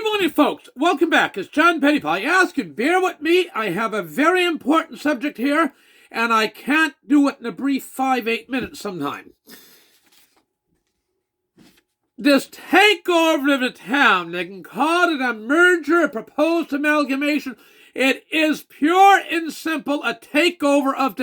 Good morning, folks. Welcome back. It's John Pettipas. I ask you, bear with me. I have a very important subject here, and I can't do it in a brief 5-8 minutes sometime. This takeover of the town, they can call it a merger, a proposed amalgamation. It is pure and simple a takeover of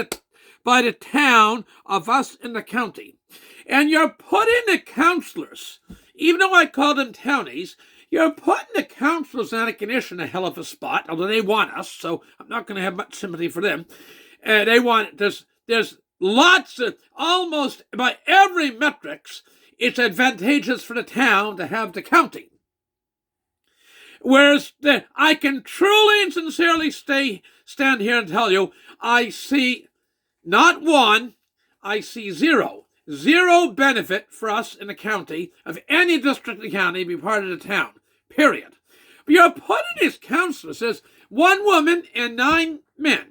by the town of us in the county. And you're putting the councillors, even though I call them townies, you're putting the councillors in a hell of a spot, although they want us, so I'm not going to have much sympathy for them. They want, there's lots of, almost by every metrics, it's advantageous for the town to have the county. Whereas I can truly and sincerely stand here and tell you, I see not one, I see zero. Zero benefit for us in the county of any district in the county be part of the town, period. But you're putting these councillors as 1 woman and 9 men.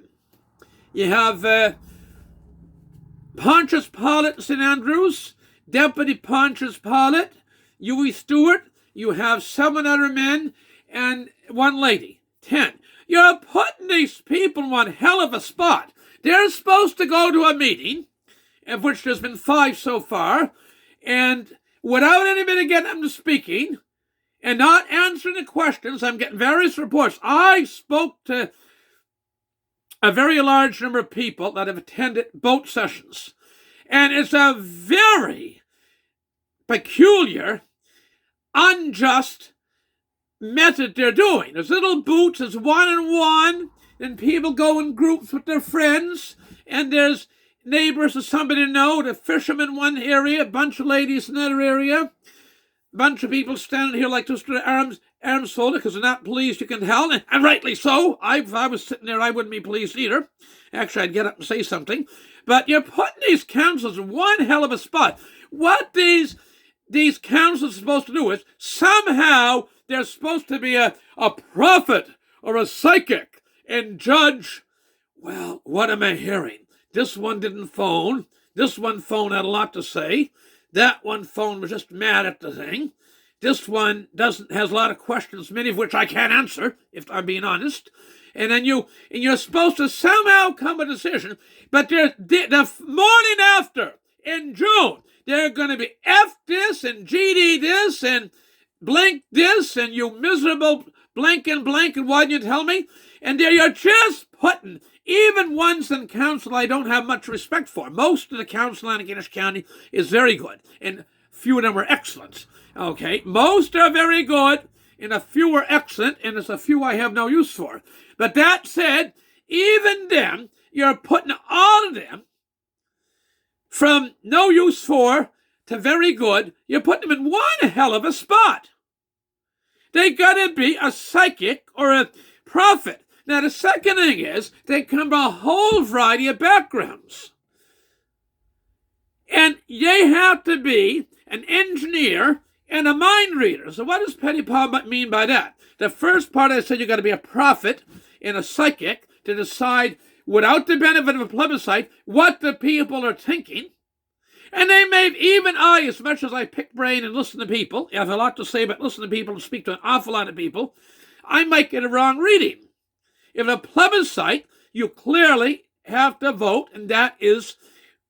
You have Pontius Pilate in St. Andrews, Deputy Pontius Pilate, Huey Stewart, you have 7 other men, and 1 lady, 10. You're putting these people in one hell of a spot. They're supposed to go to a meeting, of which there's been 5 so far, and without anybody getting them to speaking, and not answering the questions, I'm getting various reports. I spoke to a very large number of people that have attended both sessions, and it's a very peculiar, unjust method they're doing. There's little booths, there's 1-on-1, and people go in groups with their friends, and there's neighbors of somebody to know, the fishermen in one area, a bunch of ladies in another area, a bunch of people standing here like this with their arms folded because they're not pleased, you can tell, and rightly so. If I was sitting there, I wouldn't be pleased either. Actually, I'd get up and say something. But you're putting these councils in one hell of a spot. What these councils are supposed to do is somehow there's supposed to be a prophet or a psychic and judge, well, what am I hearing? This one didn't phone. This one phone had a lot to say. That one phone was just mad at the thing. This one has a lot of questions, many of which I can't answer, if I'm being honest. And then you're supposed to somehow come to a decision, but the morning after, in June, they're going to be F this and GD this and blank this and you miserable blank and why didn't you tell me? And there you're just putting, even ones in council I don't have much respect for. Most of the council in Antigonish County is very good, and few of them are excellent. Okay, most are very good, and a few are excellent, and there's a few I have no use for. But that said, even them, you're putting all of them from no use for to very good, you're putting them in one hell of a spot. They gotta be a psychic or a prophet. Now, the second thing is, they come from a whole variety of backgrounds. And they have to be an engineer and a mind reader. So what does Pettipas mean by that? The first part I said you got to be a prophet and a psychic to decide, without the benefit of a plebiscite, what the people are thinking. And they may, even I, as much as I pick brain and listen to people, I have a lot to say about listening to people and speak to an awful lot of people, I might get a wrong reading. If a plebiscite, you clearly have to vote, and that is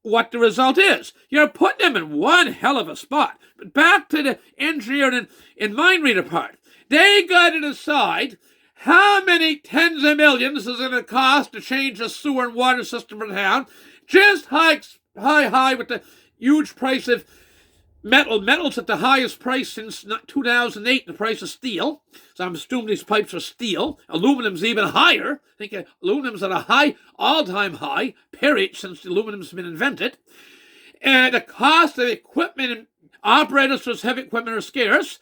what the result is. You're putting them in one hell of a spot. But back to the engineer and mind reader part. They got to decide how many tens of millions is it going to cost to change the sewer and water system for the town. Just high with the huge price of metal. Metal's at the highest price since 2008, the price of steel. So I'm assuming these pipes are steel. Aluminum's even higher. I think aluminum's at a high, all-time high, period, since aluminum's been invented. And the cost of equipment and operators for heavy equipment are scarce.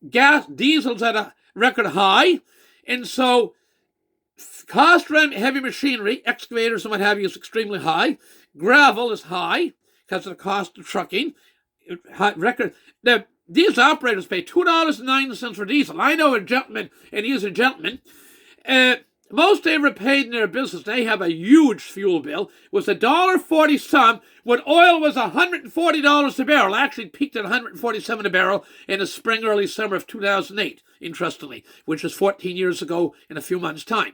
Diesel's at a record high. And so cost for heavy machinery, excavators and what have you, is extremely high. Gravel is high because of the cost of trucking. These operators pay $2.09 for diesel. I know a gentleman, and he is a gentleman, most they ever paid in their business, they have a huge fuel bill, was $1.40 some when oil was $140 a barrel. Actually peaked at $147 a barrel in the spring, early summer of 2008, interestingly, which is 14 years ago in a few months' time.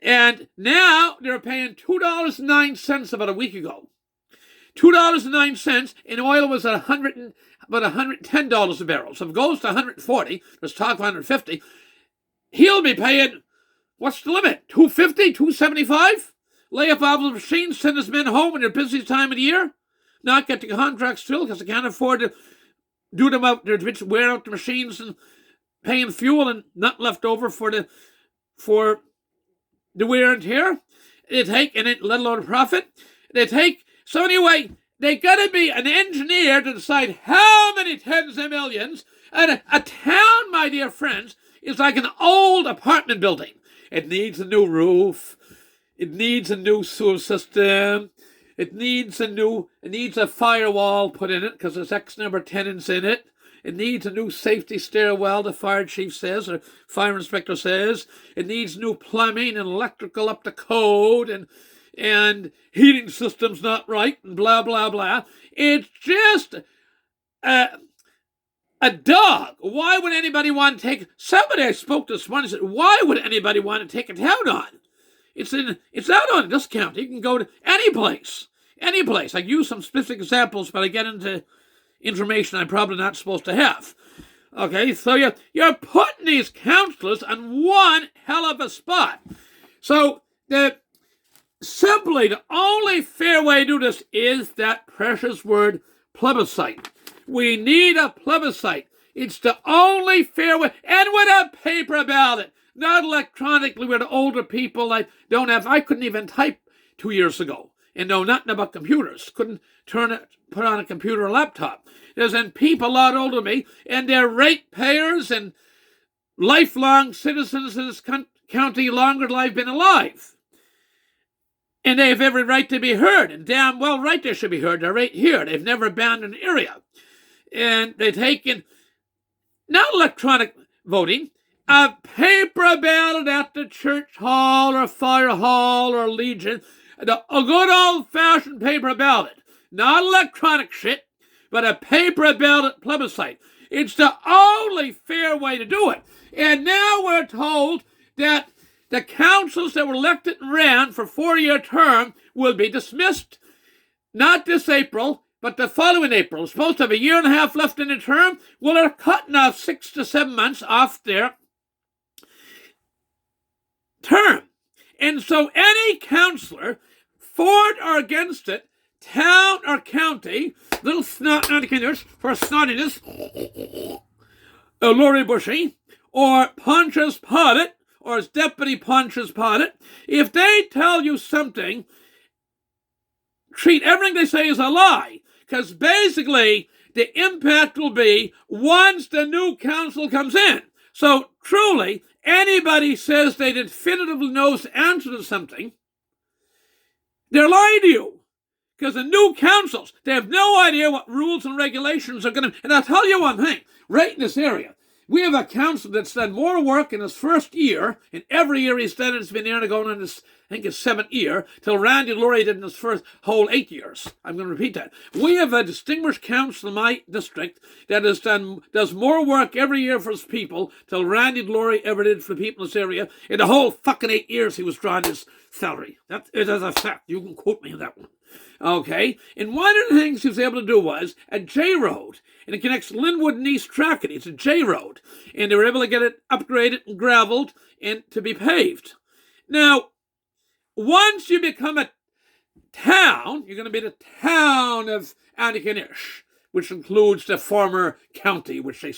And now they're paying $2.09 about a week ago. $2.09, and oil was at about $110 a barrel. So if it goes to 140, let's talk 150, he'll be paying, what's the limit? 250, 275? Lay up all the machines, send his men home in their busiest time of the year? Not get the contracts still because they can't afford to do them out there, wear out the machines and paying fuel and not left over for the wear and tear. They take, and let alone profit. So anyway, they got to be an engineer to decide how many tens of millions. And a town, my dear friends, is like an old apartment building. It needs a new roof. It needs a new sewer system. It needs a firewall put in it because there's X number of tenants in it. It needs a new safety stairwell, the fire chief says, or fire inspector says. It needs new plumbing and electrical up to code, and heating system's not right, and blah, blah, blah. It's just a dog. Why would anybody want to take... Somebody I spoke to this morning said, why would anybody want to take a town on? It's out on this county. You can go to any place. I use some specific examples, but I get into information I'm probably not supposed to have. Okay, so you're putting these councillors on one hell of a spot. So simply the only fair way to do this is that precious word plebiscite. We need a plebiscite. It's the only fair way, and with a paper ballot, not electronically where the older people I couldn't even type 2 years ago and know nothing about computers. Couldn't put on a computer or laptop. There's people a lot older than me, and they're ratepayers and lifelong citizens of this county longer than I've been alive. And they have every right to be heard, and damn well right they should be heard. They're right here. They've never abandoned an area. And they take in, not electronic voting, a paper ballot at the church hall or fire hall or legion, a good old-fashioned paper ballot. Not electronic shit, but a paper ballot plebiscite. It's the only fair way to do it. And now we're told that the councils that were elected and ran for 4-year term will be dismissed, not this April, but the following April. It's supposed to have a year and a half left in the term. Well, they're cutting off 6 to 7 months off their term. And so any councillor, for it or against it, town or county, little snot-nuttiness for snottiness, Laurie Bushy, or Pontius Pilate, or his deputy Pontius Pilate, if they tell you something, treat everything they say as a lie, because basically the impact will be once the new council comes in. So truly, anybody says they definitively knows the answer to something, they're lying to you. Because the new councils, they have no idea what rules and regulations are going to... And I'll tell you one thing, right in this area, we have a council that's done more work in his first year, and every year he's done it, it's been there going on his, I think, his 7th year, till Randy Laurie did in his first whole 8 years. I'm going to repeat that. We have a distinguished council in my district that does more work every year for his people till Randy Laurie ever did for the people in this area. In the whole fucking 8 years he was drawing his salary. That is a fact. You can quote me on that one. Okay, and one of the things he was able to do was a J road, and it connects Linwood and East Trackett. It's a J road, and they were able to get it upgraded and graveled and to be paved. Now, once you become a town, you're going to be the town of Antigonish, which includes the former county, which they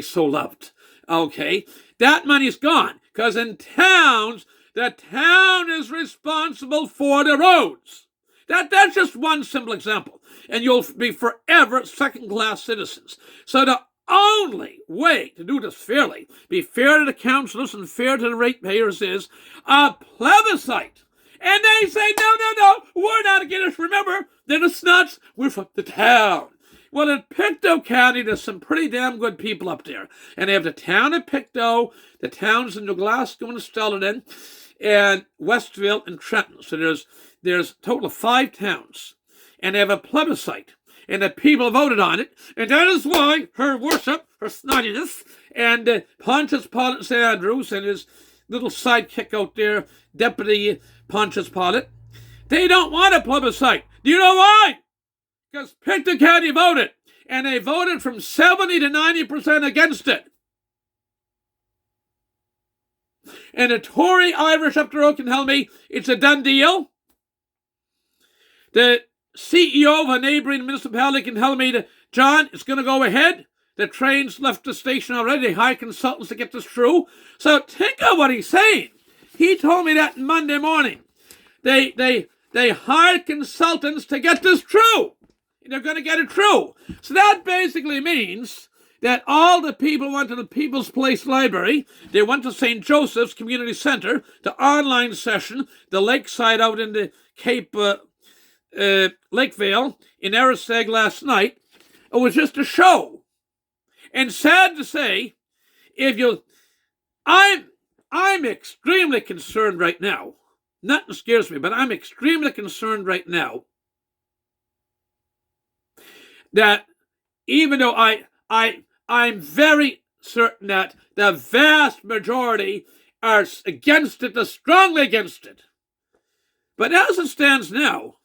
so loved. Okay, that money's gone, because in towns, the town is responsible for the roads. That's just one simple example. And you'll be forever second-class citizens. So the only way to do this fairly, be fair to the councillors and fair to the ratepayers, is a plebiscite. And they say, no, we're not against it. Remember, they're the snuts. We're from the town. Well, in Pictou County, there's some pretty damn good people up there. And they have the town of Pictou, the towns in New Glasgow and Stellarton, and Westville and Trenton. So there's a total of 5 towns. And they have a plebiscite. And the people voted on it. And that is why her worship, her snottiness, and Pontius Pilate St. Andrews and his little sidekick out there, Deputy Pontius Pilate, they don't want a plebiscite. Do you know why? Because Pictou County voted. And they voted from 70 to 90% against it. And the Tory Irish up the road can tell me it's a done deal. The CEO of a neighboring municipality can tell me that, John, it's going to go ahead. The train's left the station already. They hire consultants to get this through. So think of what he's saying. He told me that Monday morning. They hired consultants to get this through. They're going to get it through. So that basically means that all the people went to the People's Place Library. They went to St. Joseph's Community Centre, the online session, the lakeside out in the Cape Lakevale in Erriseg last night. It was just a show. And sad to say, I'm extremely concerned right now. Nothing scares me, but I'm extremely concerned right now that even though I'm very certain that the vast majority are against it, they're strongly against it. But as it stands now,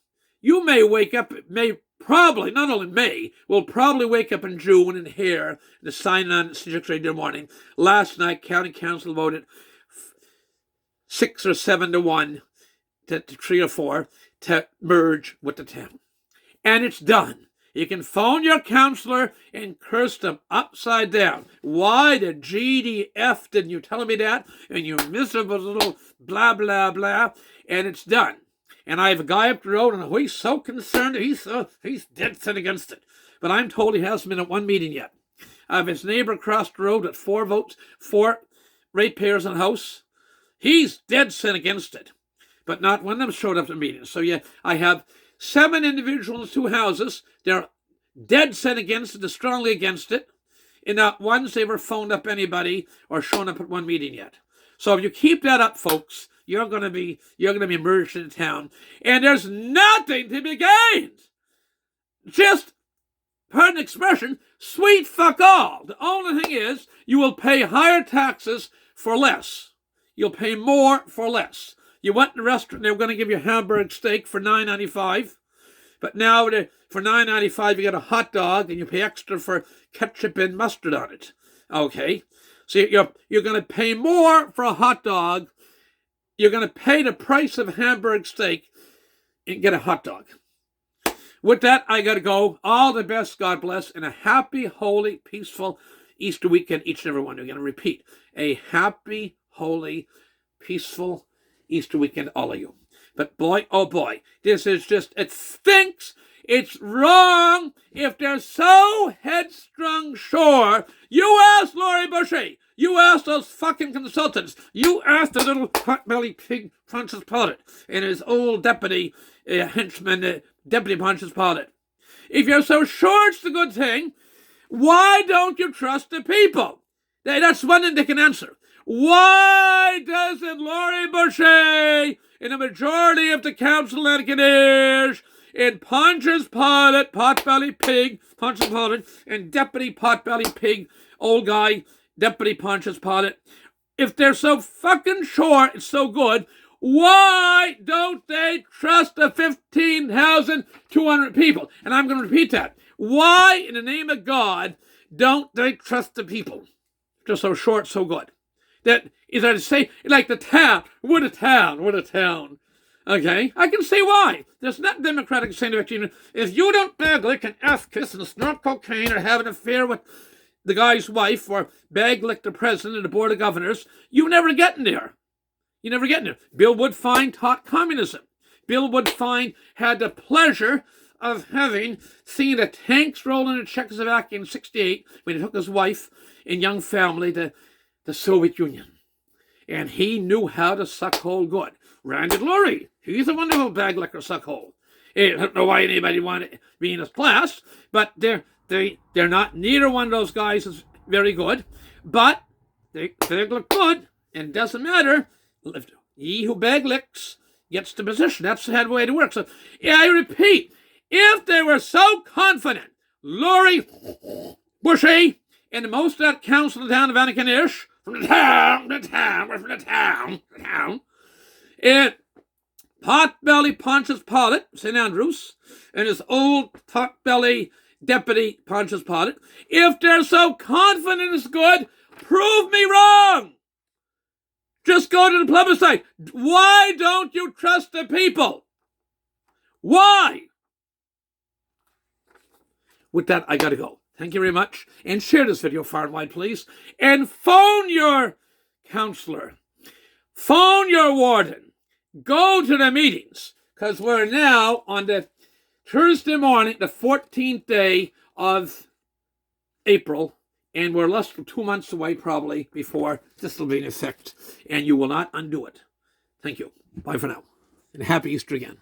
you may wake up, will probably wake up in June and hear the sign on 6 radio morning. Last night, County Council voted 6 or 7 to 1 to 3 or 4 to merge with the town. And it's done. You can phone your councillor and curse them upside down. Why the GDF didn't you tell me that? And you miserable little blah, blah, blah. And it's done. And I have a guy up the road, and he's so concerned, he's dead set against it. But I'm told he hasn't been at one meeting yet. I have his neighbour across the road with 4 votes, 4 ratepayers in the house. He's dead set against it. But not one of them showed up at the meeting. So yeah, I have 7 individuals, 2 houses. They're dead set against it, they're strongly against it. And not once they ever phoned up anybody or shown up at one meeting yet. So if you keep that up, folks, you're going to be merged into town. And there's nothing to be gained. Just, pardon the expression, sweet fuck all. The only thing is, you will pay higher taxes for less. You'll pay more for less. You went to the restaurant, they were going to give you a hamburger steak for $9.95. But now for $9.95 you get a hot dog and you pay extra for ketchup and mustard on it. Okay? So you're going to pay more for a hot dog. You're going to pay the price of a hamburger steak and get a hot dog. With that, I got to go. All the best, God bless, and a happy, holy, peaceful Easter weekend, each and every one. We're going to repeat. A happy, holy, peaceful Easter weekend, all of you. But boy, oh boy, this is just, it stinks. It's wrong. If they're so headstrong, sure. You ask Laurie Bushy. You ask those fucking consultants. You ask the little pot-bellied pig Pontius Pilate and his old deputy henchman, Deputy Pontius Pilate. If you're so sure it's the good thing, why don't you trust the people? That's one thing they can answer. Why doesn't Laurie Bushy and the majority of the council Lancaneers and Pontius Pilate, pot-bellied pig, Pontius Pilate, and Deputy pot-bellied pig, old guy, Deputy Pontius Pilate, if they're so fucking sure it's so good, why don't they trust the 15,200 people? And I'm going to repeat that. Why, in the name of God, don't they trust the people? Just so sure it's so good. That is, I say, like the town, we're a town. Okay? I can see why. There's not democratic saying about you. If you don't bag lick and F-kiss and snort cocaine or have an affair with the guy's wife or bag lick the president of the board of governors, you never get in there. You never get in there. Bill Woodfine taught communism. Bill Woodfine had the pleasure of having seen the tanks roll into Czechoslovakia in 1968 when he took his wife and young family to the Soviet Union. And he knew how to suck hole good. Randy Lurie, he's a wonderful bag licker suck hole. I don't know why anybody wanted to be in his class, but they're not, neither one of those guys is very good, but they look good, and it doesn't matter. He who beg licks gets the position. That's the way to work. So, yeah, I repeat, if they were so confident, Laurie Bushy, and most of that council in the town of Annikanish, from the town, and Potbelly Pontius Pilate, St. Andrews, and his old potbelly deputy Pontius Pilate, if they're so confident it's good, prove me wrong. Just go to the plebiscite. Why don't you trust the people? Why? With that, I gotta go. Thank you very much. And share this video far and wide, please. And phone your counselor. Phone your warden. Go to the meetings. Because we're now on the Thursday morning, the 14th day of April. And we're less than 2 months away, probably, before this will be in effect. And you will not undo it. Thank you. Bye for now. And happy Easter again.